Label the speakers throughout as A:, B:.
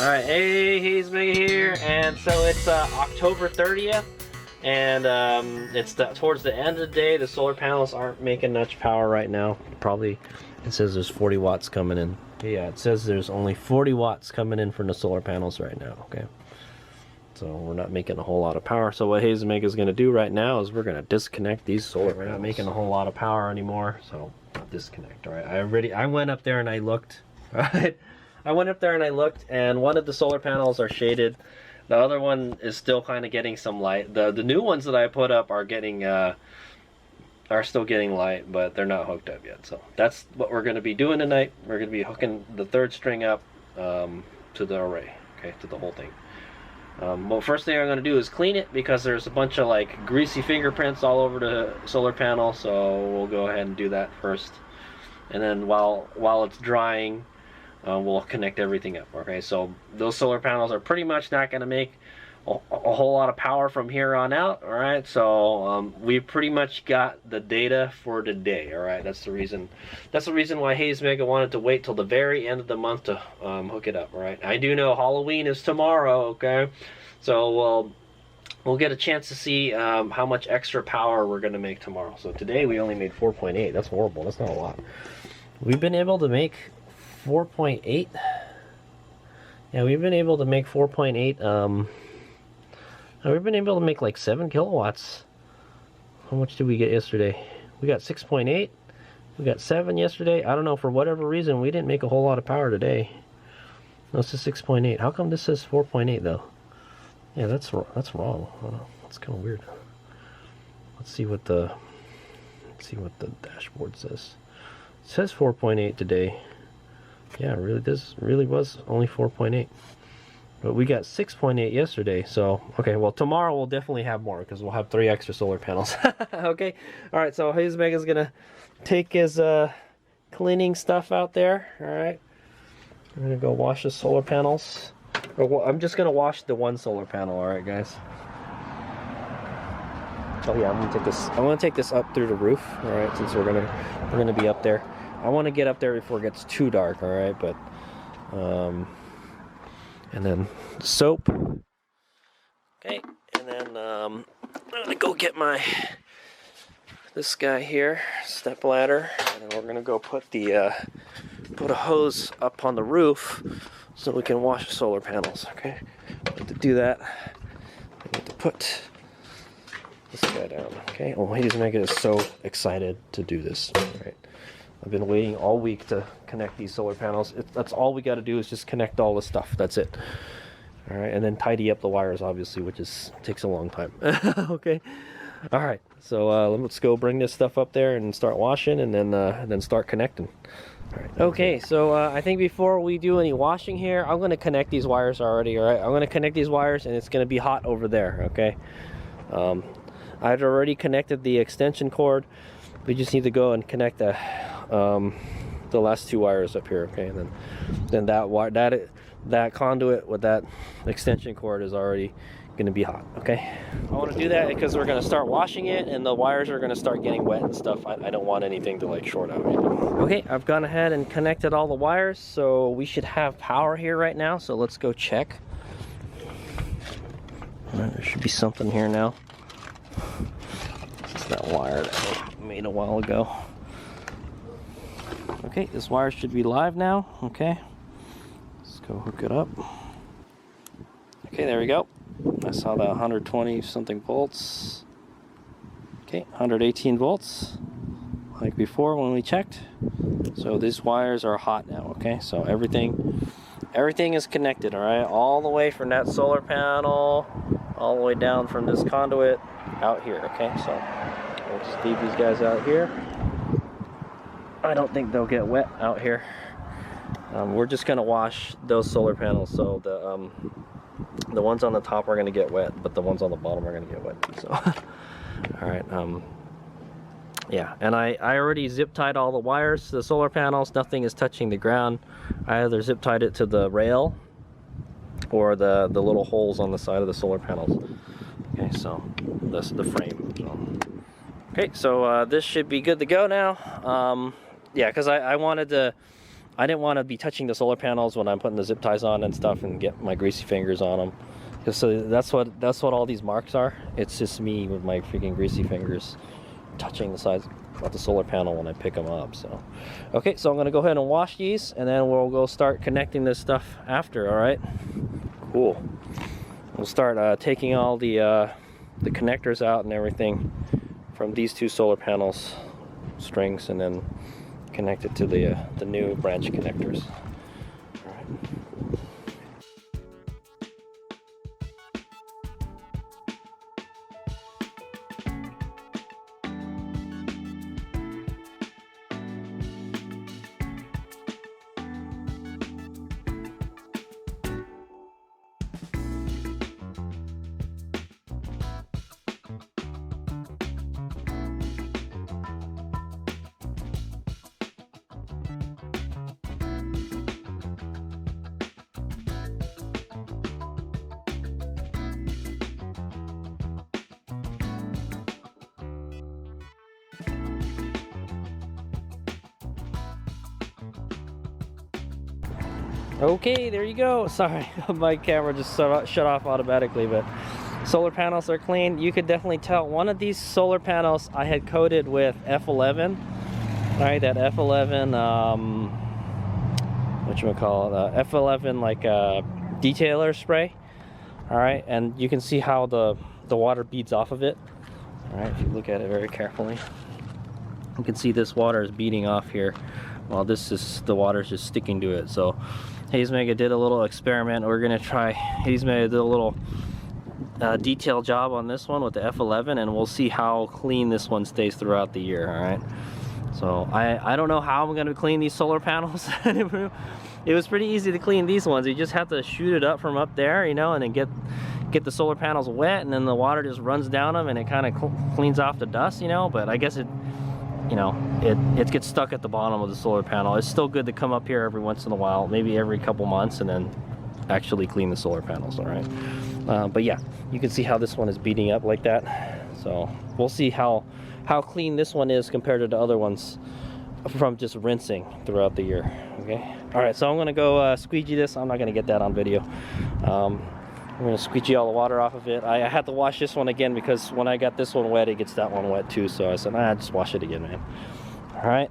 A: Alright, hey, HadesOmega here, and so it's October 30th, and it's towards the end of the day. The solar panels aren't making much power right now. Probably, it says there's 40 watts coming in. Yeah, it says there's only 40 watts coming in from the solar panels right now, okay? So we're not making a whole lot of power. So what HadesOmega is going to do right now is we're going to disconnect these solar panels. We're not making a whole lot of power anymore, so disconnect, alright? I went up there and I looked, alright? I went up there and I looked, and one of the solar panels are shaded. The other one is still kind of getting some light. The new ones that I put up are getting are still getting light, but they're not hooked up yet. So that's what we're going to be doing tonight. We're going to be hooking the third string up to the array, okay, to the whole thing. Well, first thing I'm going to do is clean it because there's a bunch of like greasy fingerprints all over the solar panel. So we'll go ahead and do that first, and then while it's drying, we'll connect everything up. Okay, so those solar panels are pretty much not going to make a whole lot of power from here on out. All right, so we pretty much got the data for today. All right, that's the reason why HadesOmega wanted to wait till the very end of the month to hook it up. All right, I do know Halloween is tomorrow. Okay, so we'll get a chance to see how much extra power we're going to make tomorrow. So today we only made 4.8. That's horrible. That's not a lot. We've been able to make 4.8. Yeah, we've been able to make 4.8. We've been able to make like 7 kilowatts. How much did we get yesterday? We got 6.8. We got 7 yesterday. I don't know, for whatever reason we didn't make a whole lot of power today. No, this is 6.8. How come this says 4.8 though? Yeah, that's wrong. That's kind of weird. Let's see what the dashboard says. It says 4.8 today. Yeah, really, this really was only 4.8. But we got 6.8 yesterday, so, okay, well, tomorrow we'll definitely have more, because we'll have 3 extra solar panels. Okay, alright, so HadesOmega is going to take his cleaning stuff out there, alright? I'm going to go wash the solar panels. I'm just going to wash the one solar panel, alright, guys? Oh yeah, I'm going to take this up through the roof, alright, since we're going to be up there. I want to get up there before it gets too dark, all right? But, and then soap. Okay, and then I'm gonna go get this guy here, step ladder, and then we're gonna go put put a hose up on the roof so we can wash the solar panels. Okay, but to do that, I need to put this guy down. Okay, oh, HadesOmega is so excited to do this. All right. I've been waiting all week to connect these solar panels. That's all we got to do is just connect all the stuff. That's it. All right, and then tidy up the wires, obviously, which takes a long time. Okay. All right. So let's go bring this stuff up there and start washing, and then start connecting. All right. Okay. So I think before we do any washing here, I'm going to connect these wires already. All right. I'm going to connect these wires, and it's going to be hot over there. Okay. I've already connected the extension cord. We just need to go and connect the last 2 wires up here, okay? And then that conduit with that extension cord is already going to be hot, okay? I want to do that because we're going to start washing it, and the wires are going to start getting wet and stuff. I don't want anything to like short out. Okay, I've gone ahead and connected all the wires, so we should have power here right now. So let's go check. There should be something here now. This is that wire that I made a while ago. Okay, this wire should be live now. Okay, let's go hook it up. Okay, there we go. I saw that 120 something volts. Okay, 118 volts, like before when we checked. So these wires are hot now. Okay, so everything is connected. All right, all the way from that solar panel, all the way down from this conduit out here. Okay, so we'll just leave these guys out here. I don't think they'll get wet out here. We're just gonna wash those solar panels, so the ones on the top are gonna get wet, but the ones on the bottom are gonna get wet. So, all right. Yeah, and I already zip tied all the wires to the solar panels. Nothing is touching the ground. I either zip tied it to the rail or the little holes on the side of the solar panels. Okay, so that's the frame. So. Okay, so this should be good to go now. Yeah, because I wanted to I didn't want to be touching the solar panels when I'm putting the zip ties on and stuff and get my greasy fingers on them. So that's what all these marks are. It's just me with my freaking greasy fingers touching the sides of the solar panel when I pick them up. So, okay, so I'm gonna go ahead and wash these, and then we'll go start connecting this stuff after. All right, cool. We'll start taking all the connectors out and everything from these two solar panels strings, and then connect it to the new branch connectors. All right. Okay, there you go. Sorry, my camera just shut off automatically, but solar panels are clean. You could definitely tell one of these solar panels I had coated with F11. All right, that F11, whatchamacallit, F11 like detailer spray. All right, and you can see how the water beads off of it. All right, if you look at it very carefully, you can see this water is beading off here, while the water is just sticking to it. So HadesOmega did a little experiment. We're gonna try, HadesOmega did a little detail job on this one with the F11, and we'll see how clean this one stays throughout the year. All right, so I don't know how I'm gonna clean these solar panels. It was pretty easy to clean these ones. You just have to shoot it up from up there, you know, and then get the solar panels wet, and then the water just runs down them, and it kind of cleans off the dust, you know. But I guess it, you know, it gets stuck at the bottom of the solar panel. It's still good to come up here every once in a while, maybe every couple months, and then actually clean the solar panels. All right, but yeah, you can see how this one is beating up like that. So we'll see how clean this one is compared to the other ones from just rinsing throughout the year. Okay, all right, so I'm gonna go squeegee this. I'm not gonna get that on video. I'm gonna squeegee all the water off of it. I had to wash this one again because when I got this one wet, it gets that one wet too. So I said, just wash it again, man. All right,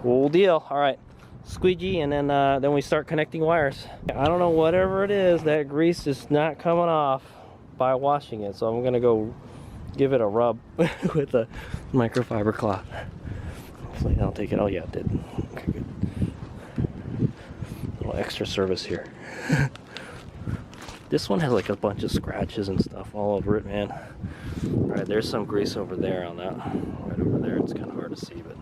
A: cool deal. All right, squeegee, and then we start connecting wires. I don't know, whatever it is, that grease is not coming off by washing it. So I'm gonna go give it a rub with a microfiber cloth. Hopefully that'll take it. Oh yeah, it did. Okay, good. A little extra service here. This one has like a bunch of scratches and stuff all over it, man. All right, there's some grease over there on that. Right over there. It's kind of hard to see, but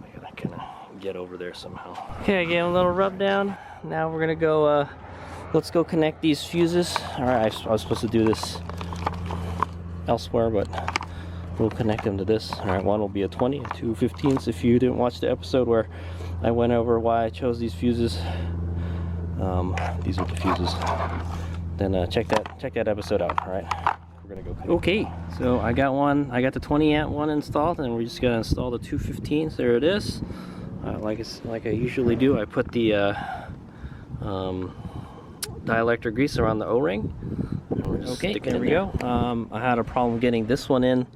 A: I gotta kind of get over there somehow. Okay, I gave a little rub down. Now we're gonna go, let's go connect these fuses. All right, I was supposed to do this elsewhere, but we'll connect them to this. All right, one will be a 20, two 15s. If you didn't watch the episode where I went over why I chose these fuses, these are the fuses. Then check that episode out. All right, we're gonna go connect. Okay, so I got the 20 amp one installed, and we're just gonna install the 215s. There it is. Like I usually do, I put the dielectric grease around the O-ring. Okay, there we go. I had a problem getting this one in.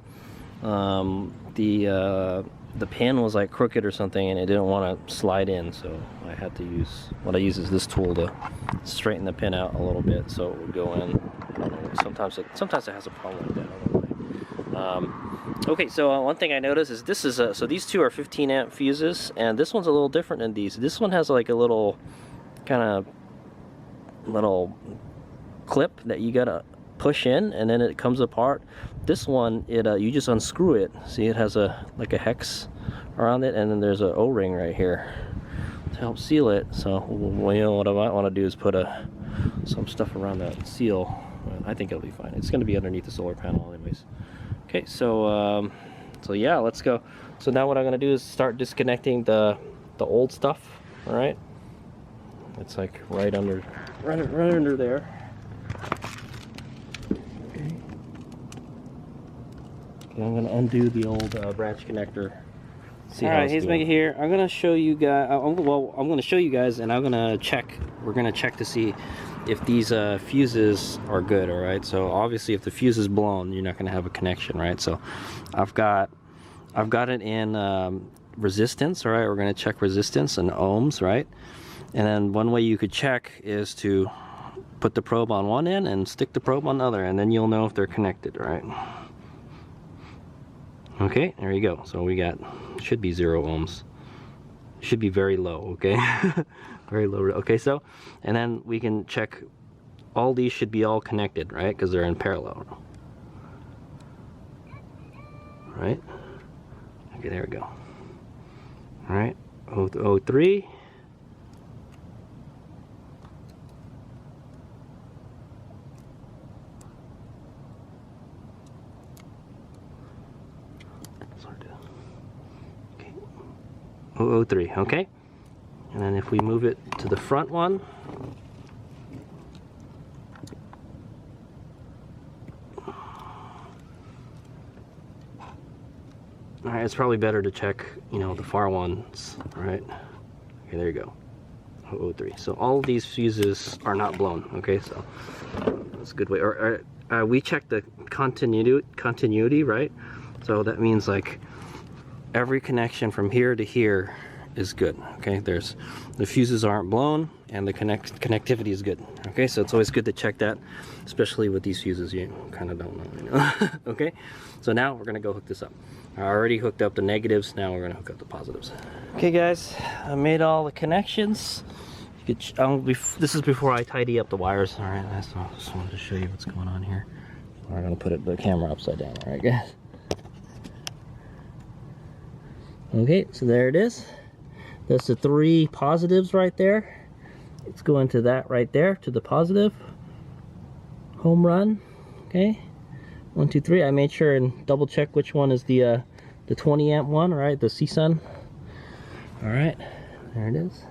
A: The pin was like crooked or something, and it didn't want to slide in, so I had to use, what I use is this tool to straighten the pin out a little bit so it would go in. I don't know, sometimes it has a problem like that. I don't know. Okay, so one thing I noticed is this is so these two are 15 amp fuses, and this one's a little different than these. This one has like a little clip that you gotta push in, and then it comes apart. This one, you just unscrew it. See, it has like a hex around it, and then there's an O-ring right here to help seal it. So, well, you know, what I might want to do is put some stuff around that seal. I think it'll be fine. It's going to be underneath the solar panel anyways. Okay, so yeah, let's go. So now what I'm going to do is start disconnecting the old stuff. All right, it's like right under there. I'm going to undo the old branch connector See how it's doing. HadesOmega here. I'm gonna show you guys. Well, I'm gonna show you guys, and I'm gonna check. We're gonna check to see if these fuses are good. All right. So obviously, if the fuse is blown, you're not gonna have a connection, right? So I've got it in resistance. All right. We're gonna check resistance and ohms, right? And then one way you could check is to put the probe on one end and stick the probe on the other, and then you'll know if they're connected, right? Okay, there you go. So we got, should be 0 ohms. Should be very low, okay? Very low. Okay, so, and then we can check, all these should be all connected, right? Because they're in parallel. Right? Okay, there we go. All right, 03. Okay. 003, okay? And then if we move it to the front one, alright, it's probably better to check, you know, the far ones, right? Okay, there you go. 003. So all of these fuses are not blown, okay? So that's a good way. Or we check the continuity, right? So that means like every connection from here to here is good. Okay, there's the fuses aren't blown and the connectivity is good. Okay, so it's always good to check that, especially with these fuses. You kind of don't know, you know. Okay, so now we're gonna go hook this up. I already hooked up the negatives. Now we're gonna hook up the positives. Okay, guys, I made all the connections. You could, this is before I tidy up the wires. All right, I just wanted to show you what's going on here. We're gonna put the camera upside down. All right, guys. Okay, so there it is. That's the 3 positives right there. It's going to that right there, to the positive. Home run. Okay. 1, 2, 3. I made sure and double check which one is the 20 amp one, right? The CSUN. All right, there it is.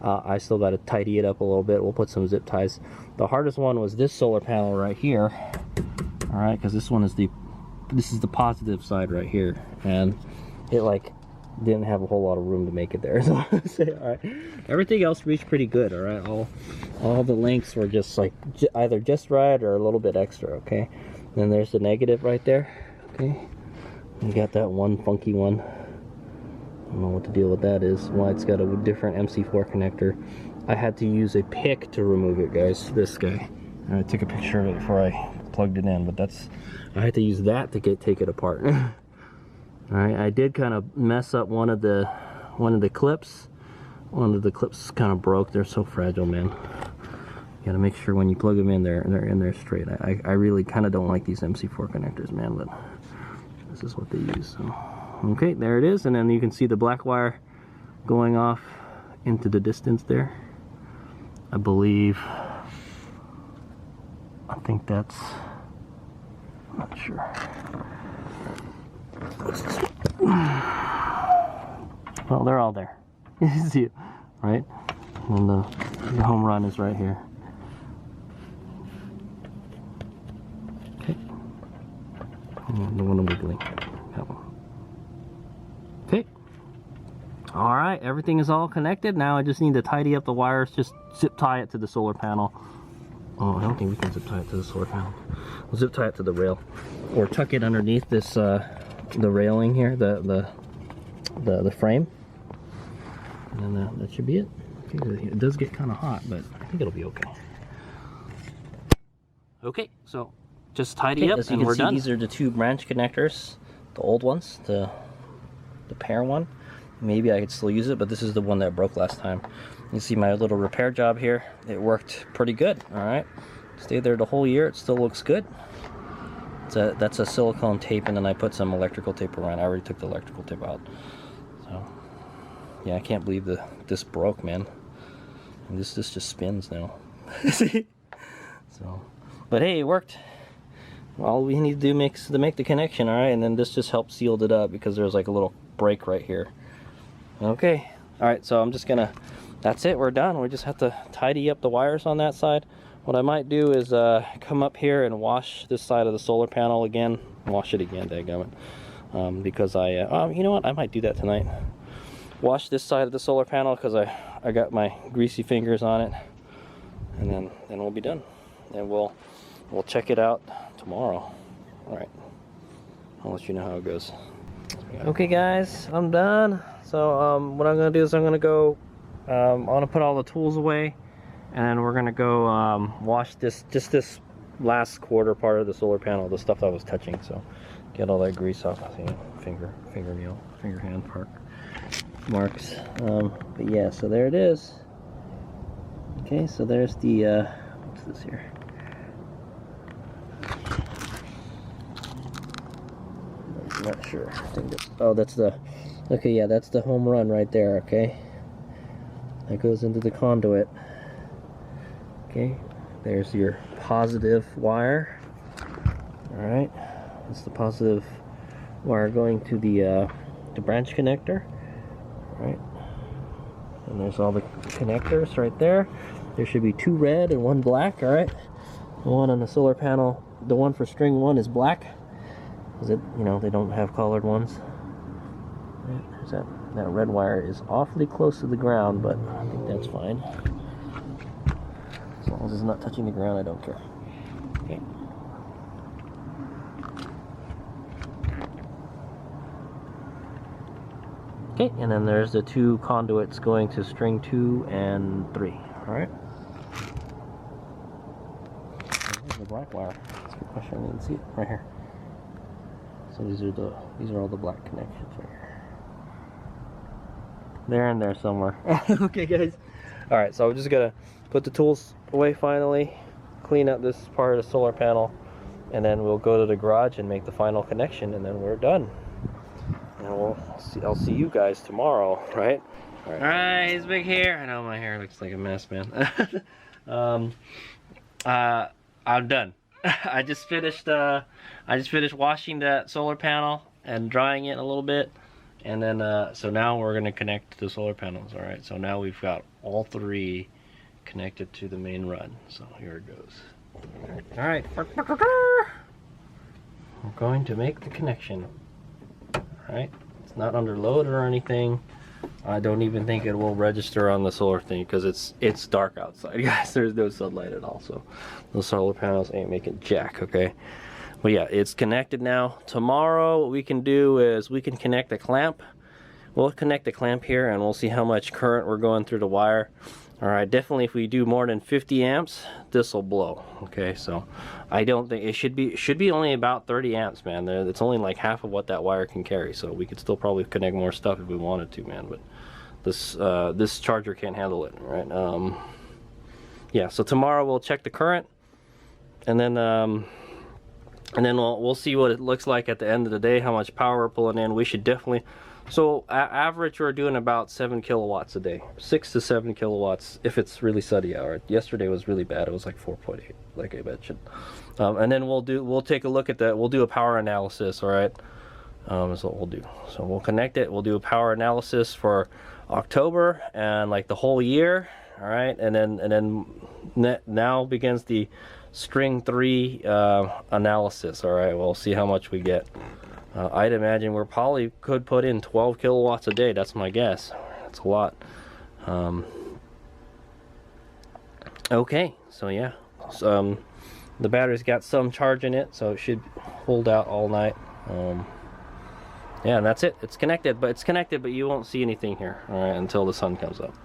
A: I still got to tidy it up a little bit. We'll put some zip ties. The hardest one was this solar panel right here. All right, because this is the positive side right here, and it like didn't have a whole lot of room to make it there. So all right, everything else reached pretty good. All right, all the lengths were just like either just right or a little bit extra. Okay, then there's the negative right there. Okay, you got that one funky one. I don't know what the deal with that is, why it's got a different MC4 connector. I had to use a pick to remove it, guys. This guy, I took a picture of it before I plugged it in, but I had to use that to take it apart. All right, I did kind of mess up one of the clips. One of the clips kind of broke. They're so fragile, man. You gotta make sure when you plug them in, they're in there straight. I really kind of don't like these MC4 connectors, man, but this is what they use. So, okay, there it is, and then you can see the black wire going off into the distance there. I think that's, I'm not sure. Well, they're all there. You see it, right? And the home run is right here. Okay. And the one I'm wiggling. That one. Okay. All right, everything is all connected. Now I just need to tidy up the wires. Just zip tie it to the solar panel. Oh, I don't think we can zip tie it to the solar panel. We'll zip tie it to the rail, or tuck it underneath this the railing here, the frame, and then that should be it. Okay, it does get kind of hot, but I think it'll be okay. Okay, so just tidy up and we're done. These are the 2 branch connectors, the old ones, the pair one. Maybe I could still use it, but this is the one that broke last time. You see my little repair job here. It worked pretty good. All right, stayed there the whole year. It still looks good. That's a silicone tape, and then I put some electrical tape around. I already took the electrical tape out. So yeah, I can't believe this broke, man. And this just spins now. See? So, but hey, it worked. All we need to do is to make the connection, all right? And then this just helped sealed it up because there's like a little break right here. Okay, all right, so I'm just gonna, that's it, we're done. We just have to tidy up the wires on that side. What I might do is come up here and wash this side of the solar panel again. Wash it again, dadgummit. because you know what, I might do that tonight. Wash this side of the solar panel because I got my greasy fingers on it, and then we'll be done, and we'll check it out tomorrow. All right, I'll let you know how it goes. Okay guys, I'm done. So what I'm gonna do is I'm gonna go I'm gonna put all the tools away, and then we're gonna go wash this last quarter part of the solar panel, the stuff I was touching, so get all that grease off. See, fingernail, finger hand marks. But yeah, so there it is. Okay, so there's the what's this here? I'm not sure. I think that's, oh, that's the, okay, yeah, that's the home run right there. Okay, that goes into the conduit. Okay, there's your positive wire. All right, that's the positive wire going to the branch connector. All right, and there's all the connectors right there. There should be 2 red and 1 black. All right, the one on the solar panel, the one for string 1 is black, because it, you know, they don't have colored ones. Right, there's that red wire is awfully close to the ground, but I think that's fine. As long as it's not touching the ground, I don't care. Okay. Okay, and then there's the 2 conduits going to string 2 and 3. All right. There's the black wire. That's a good question. I didn't see it right here. So these are all the black connections right here. They're in there somewhere. Okay, guys. All right, so I'm just gonna put the tools away finally, clean up this part of the solar panel, and then we'll go to the garage and make the final connection, and then we're done. And I'll see you guys tomorrow, right? All right, it's Big here. I know my hair looks like a mess, man. I'm done. I just finished washing that solar panel and drying it a little bit, and then so now we're gonna connect the solar panels. All right, so now we've got all 3 connected to the main run. So here it goes. All right, we're going to make the connection. All right, it's not under load or anything. I don't even think it will register on the solar thing because it's dark outside, guys. There's no sunlight at all, so those solar panels ain't making jack. Okay, but yeah, it's connected now. Tomorrow what we can do is we can connect the clamp. We'll connect the clamp here and we'll see how much current we're going through the wire. All right, definitely if we do more than 50 amps, this will blow. Okay, so I don't think it should be only about 30 amps, man. It's only like half of what that wire can carry, so we could still probably connect more stuff if we wanted to, man. But this charger can't handle it, right? Yeah, so tomorrow we'll check the current, and then we'll see what it looks like at the end of the day, how much power we're pulling in. We should definitely. So average, we're doing about 7 kilowatts a day, 6 to 7 kilowatts if it's really sunny out. Yesterday was really bad; it was like 4.8, like I mentioned. And then we'll take a look at that. We'll do a power analysis. All right, that's what we'll do. So we'll connect it. We'll do a power analysis for October and like the whole year. All right, and then now begins the string 3 analysis. All right, we'll see how much we get. I'd imagine we probably could put in 12 kilowatts a day. That's my guess. That's a lot. Okay, so yeah, the battery's got some charge in it, so it should hold out all night. Yeah, and that's it. It's connected, but you won't see anything here, all right, until the sun comes up.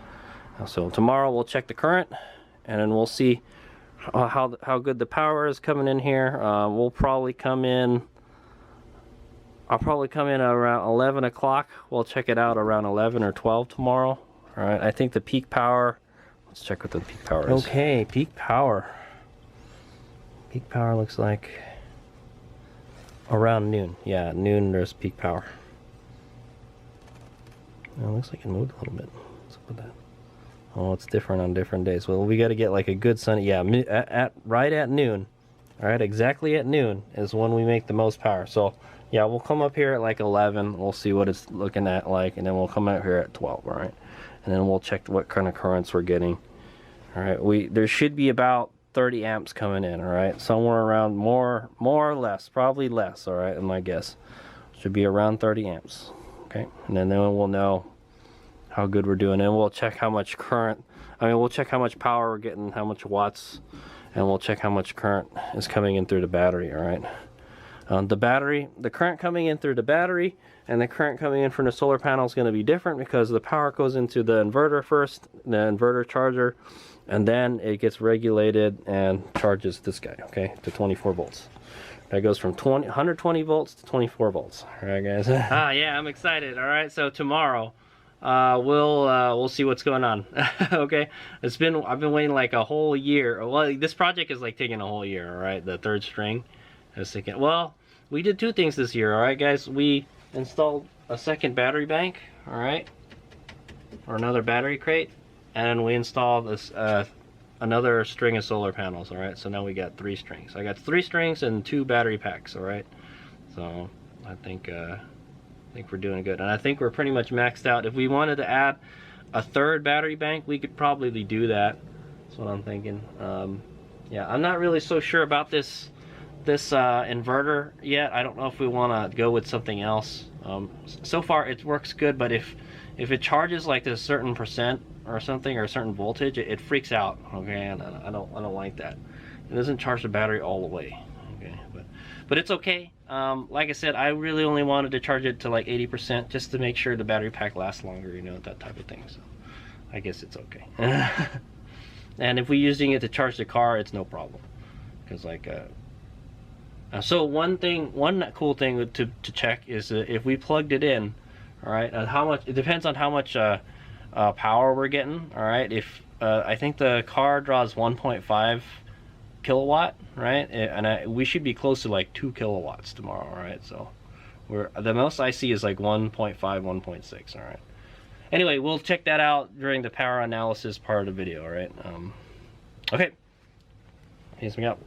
A: So tomorrow we'll check the current, and then we'll see how good the power is coming in here. We'll probably come in. I'll probably come in around 11 o'clock. We'll check it out around 11 or 12 tomorrow. All right, I think the peak power, let's check what the peak power is. Okay, peak power. Peak power looks like around noon. Yeah, noon there's peak power. It looks like it moved a little bit. What's up with that? Oh, it's different on different days. Well, we got to get like a good sunny, yeah, right at noon. All right, exactly at noon is when we make the most power. So yeah, we'll come up here at like 11. We'll see what it's looking at like, and then we'll come out here at 12. All right, and then we'll check what kind of currents we're getting. All right, there should be about 30 amps coming in. All right, somewhere around more or less, probably less. All right, in my guess, Should be around 30 amps. Okay, and then we'll know how good we're doing, and we'll check how much current, we'll check how much power we're getting, how much watts, and we'll check how much current is coming in through the battery. All right, the current coming in through the battery and the current coming in from the solar panel is going to be different, because the power goes into the inverter first, the inverter charger, and then it gets regulated and charges this guy, okay, to 24 volts. That goes from 120 volts to 24 volts. All right, guys. Yeah, I'm excited. All right, so tomorrow we'll see what's going on. Okay, I've been waiting like a whole year. Well, this project is like taking a whole year. All right, the third string. I was thinking, well, we did two things this year. All right, guys, we installed a second battery bank. All right, or another battery crate, and we installed this another string of solar panels. All right, so now we got 3 strings. I got 3 strings and 2 battery packs. All right, so I think we're doing good, and I think we're pretty much maxed out. If we wanted to add a third battery bank, we could probably do that. That's what I'm thinking. Yeah, I'm not really so sure about this inverter yet. I don't know if we want to go with something else. So far it works good, but if it charges like a certain percent or something, or a certain voltage, it freaks out. Okay, and I don't like that. It doesn't charge the battery all the way. Okay, but it's okay. Like I said, I really only wanted to charge it to like 80% just to make sure the battery pack lasts longer, you know, that type of thing. So I guess it's okay. And if we're using it to charge the car, it's no problem, because like so one cool thing to check is if we plugged it in, all right, how much, it depends on how much power we're getting. All right, if I think the car draws 1.5 kilowatt, right, and we should be close to like 2 kilowatts tomorrow. All right, so the most I see is like 1.5, 1.6. All right, anyway, we'll check that out during the power analysis part of the video. All right, okay, here's me up.